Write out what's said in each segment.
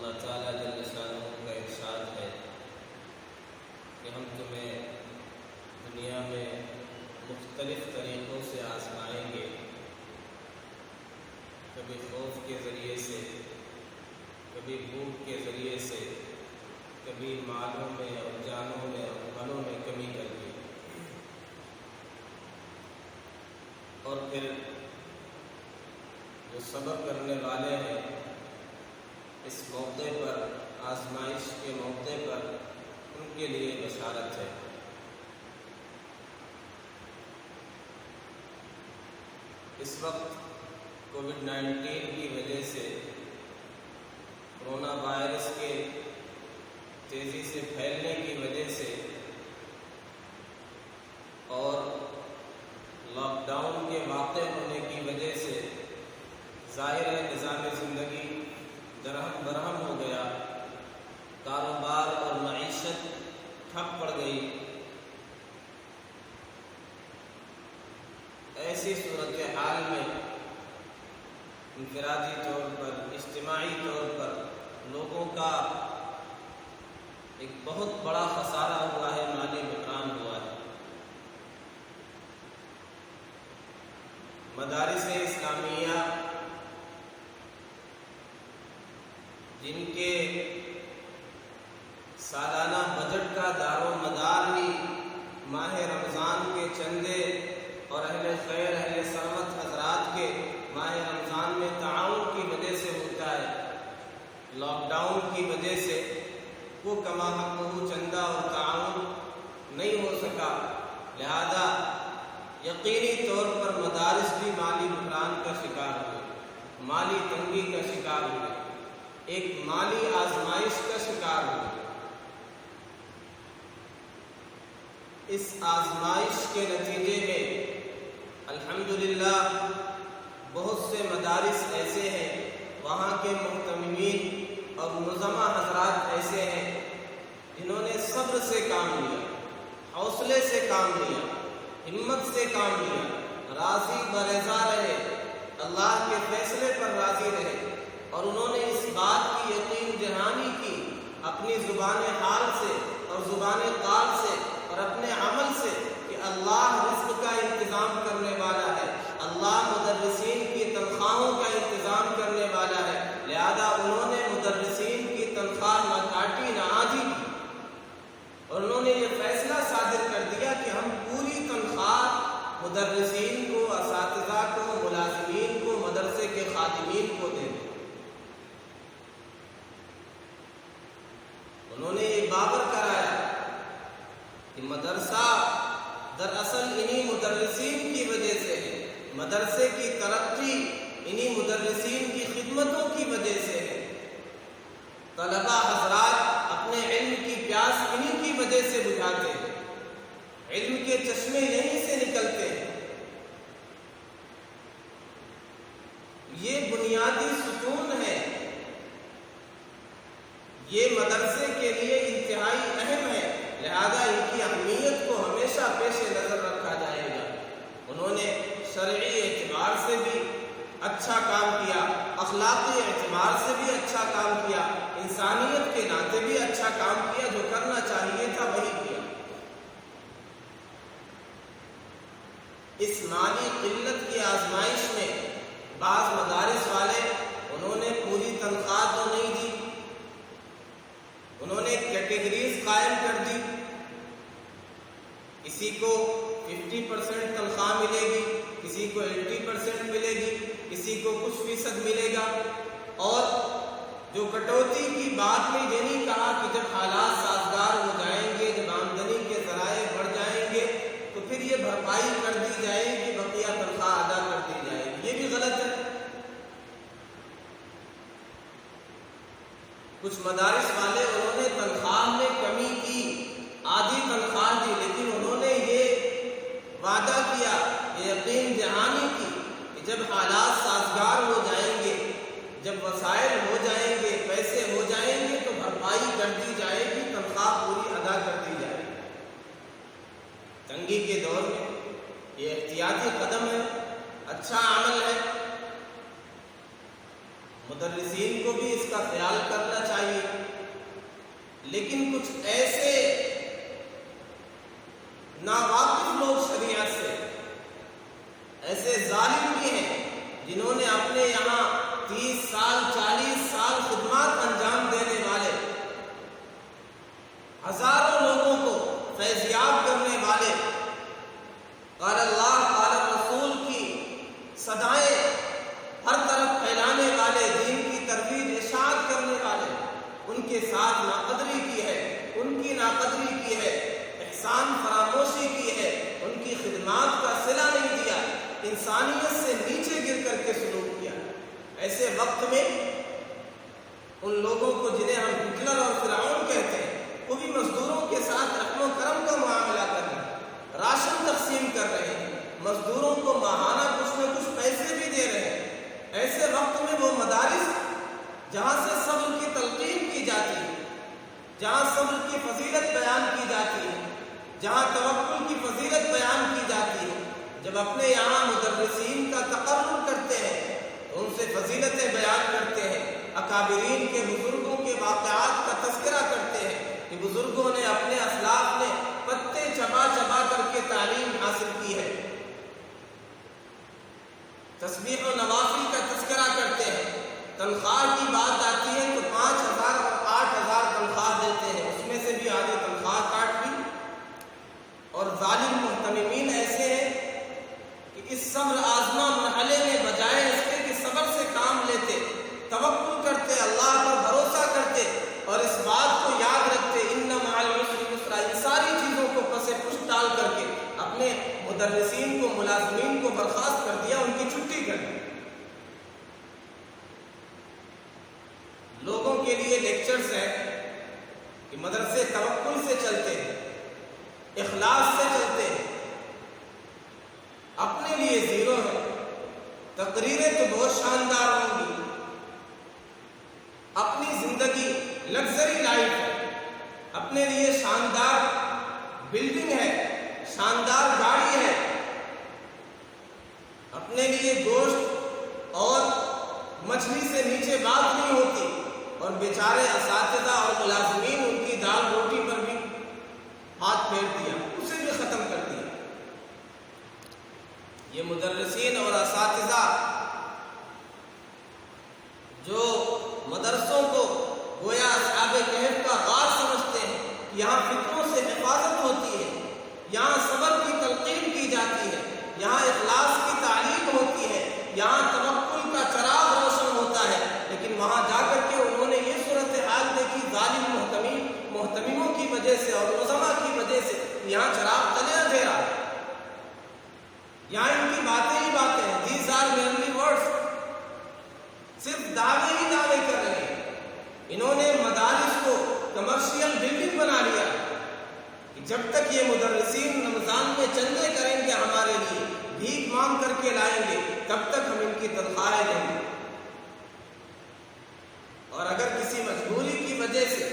اللہ تعالیٰ جل شانہ کا ارشاد ہے کہ ہم تمہیں دنیا میں مختلف طریقوں سے آزمائیں گے، کبھی خوف کے ذریعے سے، کبھی بھوک کے ذریعے سے، کبھی مالوں میں اور جانوں میں اور پھلوں میں کمی کر کے، اور پھر جو صبر کرنے والے ہیں اس موقع پر، آزمائش کے موقع پر ان کے لیے بشارت ہے۔ اس وقت کووڈ-19 کی وجہ سے، کرونا وائرس کے تیزی سے پھیلنے کی وجہ سے اور لاک ڈاؤن کے واقع ہونے کی وجہ سے ظاہر ہے نظام زندگی درہم برہم ہو گیا، کاروبار اور معیشت ٹھپ پڑ گئی۔ ایسی صورتحال میں انفرادی طور پر، اجتماعی طور پر لوگوں کا ایک بہت بڑا خسارہ ہوا ہے، مالی نقصان ہوا ہے۔ مدارس اسلامیہ جن کے سالانہ بجٹ کا دار و مدار ہی ماہ رمضان کے چندے اور اہل خیر اہل ثروت حضرات کے ماہ رمضان میں تعاون کی وجہ سے ہوتا ہے، لاک ڈاؤن کی وجہ سے وہ کما حقہ چندہ اور تعاون نہیں ہو سکا، لہذا یقینی طور پر مدارس بھی مالی بحران کا شکار ہوئے، مالی تنگی کا شکار ہوئے، ایک مالی آزمائش کا شکار ہوئے۔ اس آزمائش کے نتیجے میں الحمدللہ بہت سے مدارس ایسے ہیں، وہاں کے محتممین اور منظمہ حضرات ایسے ہیں جنہوں نے صبر سے کام لیا، حوصلے سے کام لیا، ہمت سے کام لیا، راضی برضا رہے، اللہ کے فیصلے پر راضی رہے، اور انہوں نے اس بات کی یقین دہانی کی اپنی زبان حال سے اور زبان قال سے اور اپنے عمل سے کہ اللہ رزق کا انتظام کرنے والا ہے، اللہ مدرسین کی تنخواہوں کا انتظام کرنے والا ہے، لہذا انہوں نے مدرسین کی تنخواہ نہ کاٹی نہ آدھی کی، اور انہوں نے یہ فیصلہ صادر کر دیا کہ ہم پوری تنخواہ مدرسین کو، اساتذہ کو، ملازمین کو، مدرسے کے خادمین کو دیں۔ انہوں نے یہ باور کرایا کہ مدرسہ دراصل انہی مدرسین کی وجہ سے ہے، مدرسے کی ترقی انہی مدرسین کی خدمتوں کی وجہ سے ہے، طلبہ حضرات اپنے علم کی پیاس انہی کی وجہ سے بجھاتے ہیں، علم کے چشمے یہیں سے نکلتے ہیں۔ یہ بنیادی ستون ہے، یہ مدرسے کے لیے انتہائی اہم ہے، لہذا ان کی اہمیت کو ہمیشہ پیش نظر رکھا جائے گا۔ انہوں نے شرعی اعتبار سے بھی اچھا کام کیا، اخلاقی اعتبار سے بھی اچھا کام کیا، انسانیت کے ناطے بھی اچھا کام کیا، جو کرنا چاہیے تھا وہی کیا۔ اس مالی قلت کی آزمائش میں بعض مدارس والے انہوں نے پوری تنخواہ تو نہیں دی، انہوں نے کیٹیگریز قائم کر دی، کسی کو 50% تنخواہ ملے گی، کسی کو 80% ملے گی، کسی کو کچھ فیصد ملے گا، اور جو کٹوتی کی بات میں یہ نہیں کہا کہ جب حالات سازگار ہو جائیں گے، جب آمدنی کے ذرائع بڑھ جائیں گے تو پھر یہ بھرپائی کر دی جائے گی، بقیہ تنخواہ ادا کر دی جائے گی، یہ بھی غلط ہے۔ کچھ مدارس والے انہوں نے تنخواہ میں کمی کی، آدھی تنخواہ دی، لیکن انہوں نے یہ وعدہ کیا، یہ یقین دہانی کی کہ جب حالات سازگار ہو جائیں گے، جب وسائل ہو جائیں گے، پیسے ہو جائیں گے تو بھرپائی کر دی جائے گی، تنخواہ پوری ادا کر دی جائے گی۔ تنگی کے دور میں یہ احتیاطی قدم ہے، اچھا عمل ہے۔ مدرسین کو بھی اس کا خیال کرنا چاہیے، لیکن کچھ ایسے ناواقف لوگ شریعت سے، ایسے ظالم بھی ہیں جنہوں نے اپنے یہاں 30 سال 40 سال خدمات انجام دینے والے، ہزاروں لوگوں کو فیضیاب کرنے والے، قال اللہ قال رسول کی صدائیں ہر طرف پھیلانے والے، دین کی ترویج اشاعت کرنے والے، ان کے ساتھ ناقدری کی ہے، ان کی ناقدری کی ہے، احسان فراموشی کی ہے، ان کی خدمات کا صلہ نہیں دیا، انسانیت سے نیچے گر کر کے سلوک کیا۔ ایسے وقت میں ان لوگوں کو جنہیں ہم ہٹلر اور فرعون کہتے ہیں، وہ بھی مزدوروں کے ساتھ رحم و کرم کا معاملہ کر رہے ہیں، راشن تقسیم کر رہے ہیں، مزدوروں کو ماہانہ کچھ نہ کچھ پیسے بھی دے رہے ہیں۔ ایسے وقت میں وہ مدارس جہاں سے صبر کی تلقین کی جاتی ہے، جہاں صبر کی فضیلت بیان کی جاتی ہے، جہاں توکل کی فضیلت بیان کی جاتی ہے، جب اپنے یہاں مدرسین کا تقرر کرتے ہیں تو ان سے فضیلتیں بیان کرتے ہیں، اکابرین کے بزرگوں کے واقعات کا تذکرہ کرتے ہیں کہ بزرگوں نے اپنے اسلاف نے پتے چبا چبا کر کے تعلیم حاصل کی ہے، تسبیح و نوافل کا تذکرہ کرتے ہیں، تنخواہ کی بات آتی ہے تو 5,000 اور 8,000 تنخواہ دیتے ہیں، اس میں سے بھی آدھی تنخواہ کاٹ لی۔ اور ظالم محتممین ایسے ہیں کہ اس صبر آزما مرحلے میں بجائے اس کے کہ صبر سے کام لیتے، توکل کرتے، اللہ پر بھروسہ کرتے اور اس بات کو یاد رکھتے ان مع العسر یسرا، ان ساری چیزوں کو پس پشت ڈال کر کے اپنے مدرسین کو، ملازمین کو برخاست کر دیا، ان کی چھٹی کر دی۔ لوگوں کے لیے لیکچرز ہیں کہ مدرسے توکل سے چلتے ہیں، اخلاص سے چلتے ہیں، اپنے لیے زیرو ہے، تقریریں تو بہت شاندار ہوں گی، اپنی زندگی لگژری لائف ہے، اپنے لیے شاندار بلڈنگ ہے، شاندار گاڑی ہے، اپنے لیے گوشت اور مچھلی سے نیچے بات نہیں ہوتی، اور بیچارے اساتذہ اور ملازمین ان کی دال روٹی پر بھی ہاتھ پھیر دیا، اسے بھی ختم کر دیا۔ یہ مدرسین اور اساتذہ جو مدرسوں کو گویا اصحاب کہف کا غار سمجھتے ہیں، یہاں فتنوں سے حفاظت ہوتی ہے، یہاں صبر کی تلقین کی جاتی ہے، یہاں اخلاص کی تعلیم ہوتی ہے، یہاں توکل کا چراغ روشن ہوتا ہے، لیکن وہاں جا کر کے انہوں نے یہ صورتحال دیکھی ظالم محتمموں کی وجہ سے اور عظماء کی وجہ سے، یہاں چراغ تلے اندھیرا، یہاں ان کی باتیں ہی باتیں ہیں، these are merely words، صرف دعوے ہی دعوے کر رہے ہیں۔ انہوں نے مدارس کو کمرشل بلڈنگ بنا لیا کہ جب تک یہ مدرسین رمضان میں چندے کریں گے ہمارے لیے، بھیک مانگ کر کے لائیں گے، تب تک ہم ان کی تنخواہیں دیں گے، اور اگر کسی مجبوری کی وجہ سے،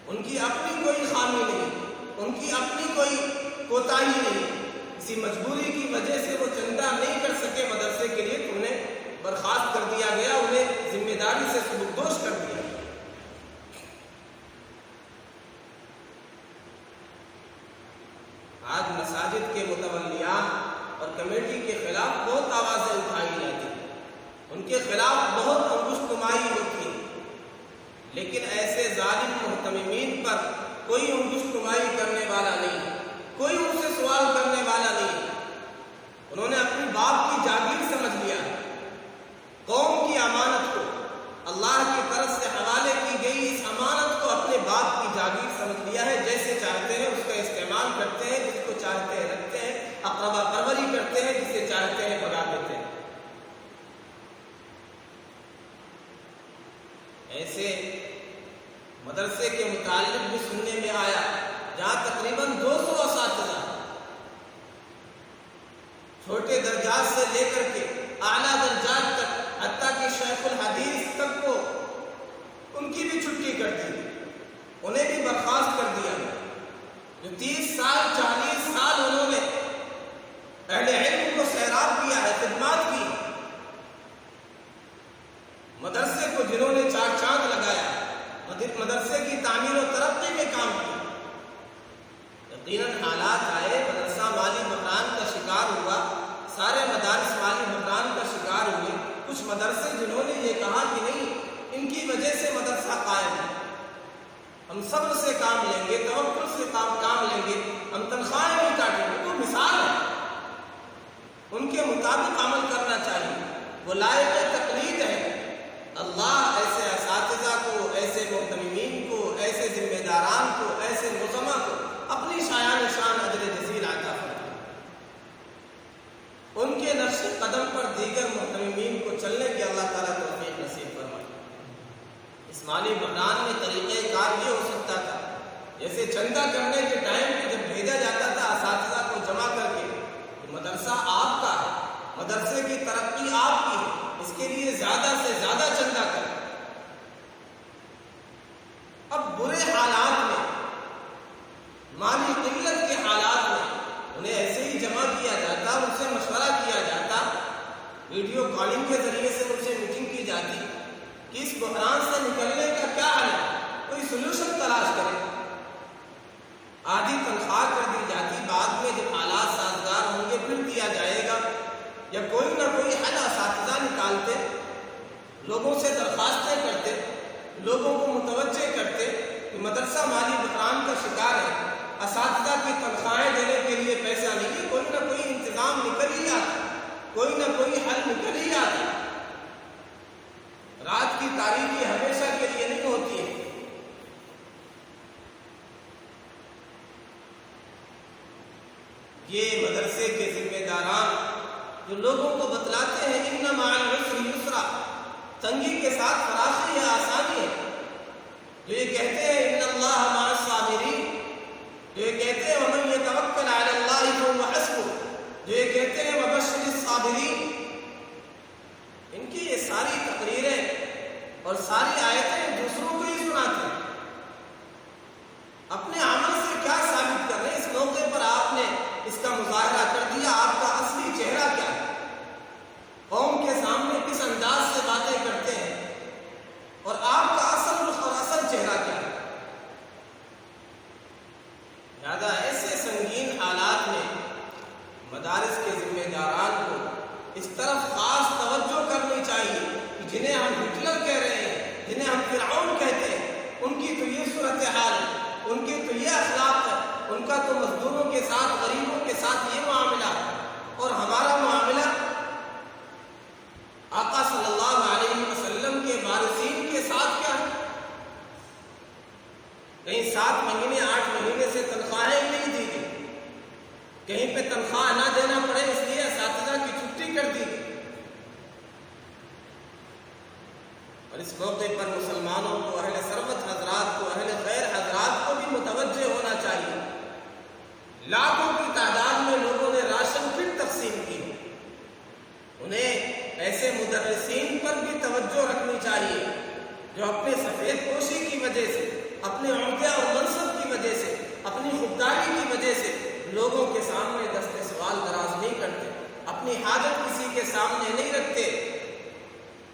ان کی اپنی کوئی خامی نہیں، ان کی اپنی کوئی کوتاہی نہیں، کسی مجبوری کی وجہ سے وہ چندہ نہیں کر سکے مدرسے کے لیے، تو انہیں برخاست کر دیا گیا، انہیں ذمہ داری سے سبکدوش کر دیا۔ آج مساجد کے متولیات اور کمیٹی کے خلاف بہت آوازیں اٹھائی جاتی ہیں، ان کے خلاف بہت انگشت نمائی ہوتی ہے، لیکن ایسے ظالم محتممین پر کوئی انگشت نمائی کرنے والا نہیں، کوئی ان سے سوال کرنے والا نہیں۔ انہوں نے اپنی باپ کی جاگیر سمجھ لیا، قوم کی امانت کو، اللہ کی طرف سے حوالے کی گئی اس امانت کو اپنے باپ کی جاگیر سمجھ لیا ہے، جیسے چاہتے ہیں اس کا استعمال کرتے ہیں، جس کو چاہتے ہیں رکھتے ہیں، اقربا پروری کرتے ہیں، جسے چاہتے ہیں بھگا دیتے ہیں۔ ایسے مدرسے کے متعلق بھی سننے میں آیا جہاں تقریباً 200 اساتذہ چھوٹے درجات سے لے کر کے اعلیٰ درجات تک، حتیٰ کہ شیخ الحدیث تک کو ان کی بھی چھٹی کر دی، انہیں بھی برخاست کر دیا، جو 30 سال 40 سال انہوں نے اہل علم کو سیراب کیا ہے، خدمات کی۔ گیا، مدرسے کی تعمیر و ترقی میں کام کیا۔ یقیناً حالات آئے، مدرسہ مالی بحران کا شکار ہوا، سارے مدارس مالی بحران کا شکار ہوئے۔ کچھ مدرسے جنہوں نے یہ کہا کہ نہیں، ان کی وجہ سے مدرسہ قائم ہے، ہم صبر سے کام لیں گے، توکل سے کام لیں گے، ہم تنخواہیں نہیں کاٹیں گے، تو مثال ہے، ان کے مطابق عمل کرنا چاہیے، وہ لائق تقلید ہے۔ اللہ ایسے اساتذہ کو، ایسے محتمین کو، ایسے ذمہ داران کو، ایسے نظما کو اپنی شایان شان اجر جزیل عطا فرمائے، ان کے نقش قدم پر دیگر محتمین کو چلنے کی اللہ تعالیٰ توفیق نصیب فرمائے۔ اس مالی بحران میں طریقہ کار یہ ہو سکتا تھا، جیسے چندہ کرنے کے ٹائم پہ جب بھیجا جاتا تھا اساتذہ کو جمع کر کے کہ مدرسہ آپ کا ہے، مدرسے کی ترقی آپ کی ہے، اس کے لیے زیادہ سے زیادہ چندہ کریں۔ اب برے حالات میں، مالی قلت کے حالات میں انہیں ایسے ہی جمع کیا جاتا، ان سے مشورہ کیا جاتا، ویڈیو کالنگ کے ذریعے سے ان سے میٹنگ کی جاتی کہ اس بحران سے نکلنے کا کیا حل ہے، کوئی سلوشن تلاش کرے۔ آدھی تنخواہ کر دی جاتی، بعد میں جب حالات سازگار ہوں گے پھر دیا جائے گا، یا کوئی نہ کوئی حل اساتذہ نکالتے، لوگوں سے درخواستیں کرتے، لوگوں کو متوجہ کرتے کہ مدرسہ مالی بحران کا شکار ہے، اساتذہ کی تنخواہیں دینے کے لیے پیسہ نہیں ہے، کوئی نہ کوئی انتظام نکل ہی آتا، کوئی نہ کوئی حل نکل ہی آتا۔ رات کی تاریکی ہمیشہ کے لیے نہیں ہوتی ہے۔ یہ مدرسے کے ذمہ داران جو لوگوں کو بتلاتے ہیں ان مع العسر یسرا، تنگی کے ساتھ فراخی ہے، آسانی ہے، جو یہ کہتے ہیں ان اللہ مع الصابرین، جو یہ کہتے ہیں ومن یتوکل علی اللہ فہو حسبہ، جو یہ کہتے ہیں وبشر الصابرین، ان کی یہ ساری تقریریں اور ساری آیتیں دوسروں کو ہی سناتے ہیں، اپنے عمل سے کیا ثابت کر رہے ہیں؟ اس موقع پر آپ نے اس کا مظاہرہ کر دیا، آپ کا اصلی چہرہ کیا ہے، قوم کے سامنے کس انداز سے باتیں کرتے ہیں، اور آپ کا اصل رخ اور اصل چہرہ کیا ہے۔ لہذا ایسے سنگین حالات میں مدارس کے ذمہ داران کو اس طرف خاص توجہ کرنی چاہیے کہ جنہیں ہم ہٹلر کہہ رہے ہیں، جنہیں ہم فرعون کہتے ہیں، ان کی تو یہ صورتحال ہے، ان کے تو یہ اخلاق ہے، ان کا تو مزدوروں کے ساتھ، غریبوں کے ساتھ یہ معاملہ ہے، اور ہمارا معاملہ آقا صلی اللہ علیہ وسلم کے وارثین کے ساتھ کیا ہے؟ کہیں 7 مہینے 8 مہینے سے تنخواہیں نہیں دی گئی، کہیں پہ تنخواہ نہ دینا پڑے اس لیے اساتذہ کی چھٹی کر دی گئی۔ اور اس موقع پر مسلمانوں کو، اہل ثروت حضرات کو، اہل خیر حضرات کو بھی متوجہ ہونا چاہیے۔ لاکھوں کی تعداد میں لوگوں نے راشن کٹ تقسیم کی، انہیں ایسے مدرسین پر بھی توجہ رکھنی چاہیے جو اپنے سفید پوشی کی وجہ سے، اپنے عہدے اور منصب کی وجہ سے، اپنی خودداری کی وجہ سے لوگوں کے سامنے دست سوال دراز نہیں کرتے، اپنی حاجت کسی کے سامنے نہیں رکھتے۔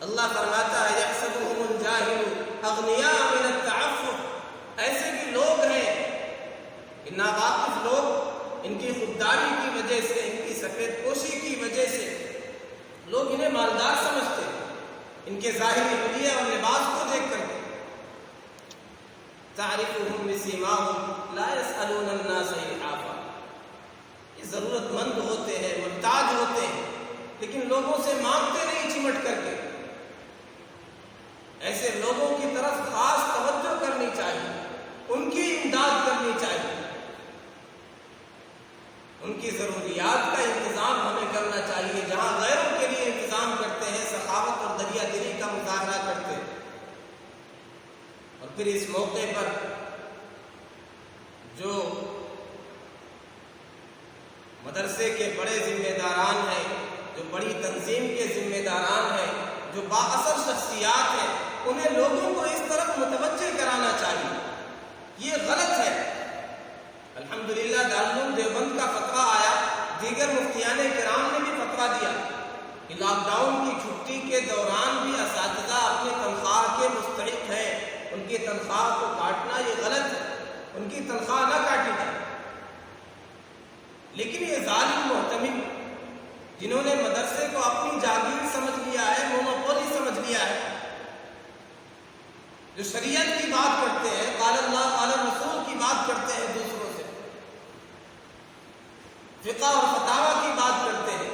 اللہ فرماتا ہے یحسبهم الجاہل اغنیاء من التعفف، ایسے بھی لوگ ہیں کہ ناواقف لوگ، ان کی خودداری کی وجہ سے، ان کی سفید پوشی کی وجہ سے لوگ انہیں مالدار سمجھتے ہیں، ان کے ظاہری حلیے اور لباس کو دیکھ کر۔ تعرفهم بسیماهم لا يسألون الناس الحافا، یہ ضرورت مند ہوتے ہیں، محتاج ہوتے ہیں، لیکن لوگوں سے مانگتے نہیں چمٹ کر کے۔ ایسے لوگوں کی طرف خاص توجہ کرنی چاہیے، ان کی امداد کرنی چاہیے، ان کی ضروریات کا انتظام ہمیں کرنا چاہیے۔ جہاں غیروں کے لیے انتظام کرتے ہیں، سخاوت اور دریا دلی کا مظاہرہ کرتے ہیں، اور پھر اس موقع پر جو مدرسے کے بڑے ذمہ داران ہیں، جو بڑی تنظیم کے ذمہ داران ہیں، جو بااثر شخصیات ہیں، انہیں لوگوں کو اس طرف متوجہ کرانا چاہیے۔ یہ غلط ہے۔ الحمدللہ دارالعلوم دیوبند کا فتویٰ آیا، دیگر مفتیان کرام نے بھی فتویٰ دیا کہ لاک ڈاؤن کی چھٹی کے دوران بھی اساتذہ اپنی تنخواہ کے مستحق ہیں، کے تنخواہ کو کاٹنا یہ غلط ہے، ان کی تنخواہ نہ کاٹی جائے۔ لیکن یہ ظالم محتمل جنہوں نے مدرسے کو اپنی جاگیر سمجھ لیا ہے، مونوپولی سمجھ لیا ہے، جو شریعت کی بات کرتے ہیں، قال اللہ قال رسول کی بات کرتے ہیں دوسروں سے، فقہ اور فتاوی کی بات کرتے ہیں،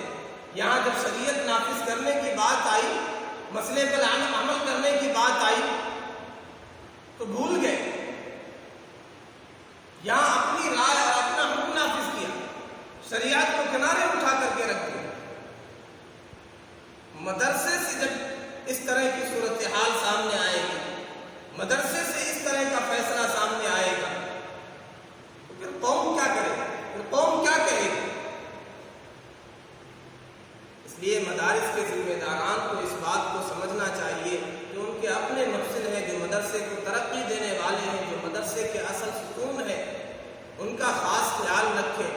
یہاں جب شریعت نافذ کرنے کی بات آئی، مسئلے پر عمل کرنے کی بات آئی تو بھول گئے، یہاں اپنی رائے اور اپنا حکم نافذ کیا، شریعت کو کنارے اٹھا کر کے رکھ دیا۔ مدرسے سے جب اس طرح کی صورتحال سامنے آئے گی، مدرسے سے اس طرح کا فیصلہ سامنے آئے گا تو پھر قوم کیا کرے گی؟ پھر قوم کیا کرے گی؟ اس لیے مدارس کے ذمہ داران کو اس بات کو سمجھنا چاہیے کہ ان کے اپنے مقصد ہیں، جو مدرسے کو ترقی دینے والے ہیں، جو مدرسے کے اصل ستون ہیں، ان کا خاص خیال رکھیں،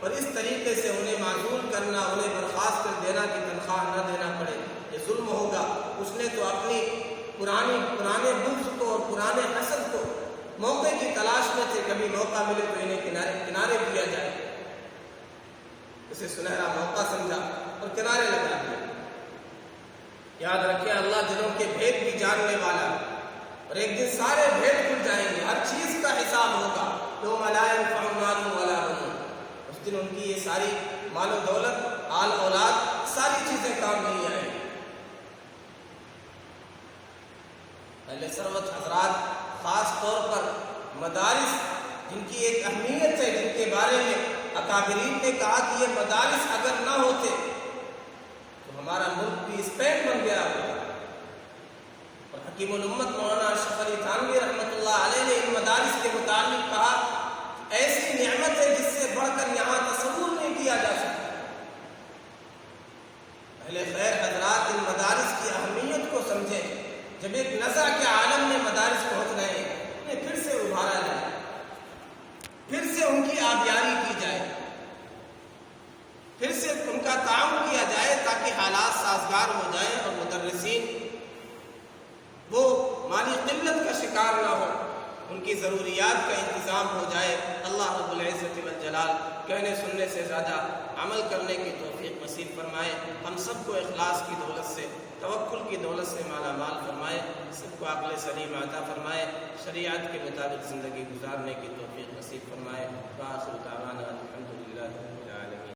اور اس طریقے سے انہیں معزول کرنا، انہیں برخاست کر دینا کہ تنخواہ نہ دینا پڑے، یہ ظلم ہوگا۔ اس نے تو اپنی پرانے بغض کو اور پرانے حسد کو موقع کی تلاش میں تھے، کبھی موقع ملے تو انہیں کنارے کیا جائے، اسے سنہرا موقع سمجھا اور کنارے لگا دیا۔ یاد رکھیں اللہ دلوں کے بھید بھی جاننے والا ہے، اور ایک دن سارے بھید کھل جائیں گے، ہر چیز کا حساب ہوگا۔ یوم لا ينفع مال ولا بنون، اس دن ان کی یہ ساری مال و دولت، آل اولاد، ساری چیزیں کام نہیں آئیں گی۔ اہل ثروت حضرات، خاص طور پر مدارس جن کی ایک اہمیت ہے، جن کے بارے میں اکابرین نے کہا کہ یہ مدارس اگر نہ ہوتے تو ہمارا ملک بھی اسپین بن گیا ہوگا، اور حکیم الامت مولانا اشرف علی تھانوی رحمۃ اللہ علیہ نے ان مدارس کے متعلق کہا ایسی نعمت ہے جس سے بڑھ کر یہاں تصور نہیں کیا جا سکتا۔ اہل خیر حضرات ان مدارس کی اہمیت کو سمجھیں، جب ایک نزع کے عالم میں مدارس پہنچ رہے ہیں، انہیں پھر سے ابھارا جائے، پھر سے ان کی آبیاری کی جائے، پھر سے ان کا تعاون کیا جائے تاکہ حالات سازگار ہو جائیں اور مدرسین وہ مالی قلت کا شکار نہ ہو، ان کی ضروریات کا انتظام ہو جائے۔ اللہ رب العزت والجلال کہنے سننے سے زیادہ عمل کرنے کی توفیق نصیب فرمائے، ہم سب کو اخلاص کی دولت سے، توکل کی دولت سے مالا مال فرمائے، سب کو عقل سلیم عطا فرمائے، شریعت کے مطابق زندگی گزارنے کی توفیق نصیب فرمائے۔ وآخر دعوانا الحمدللہ رب العالمین۔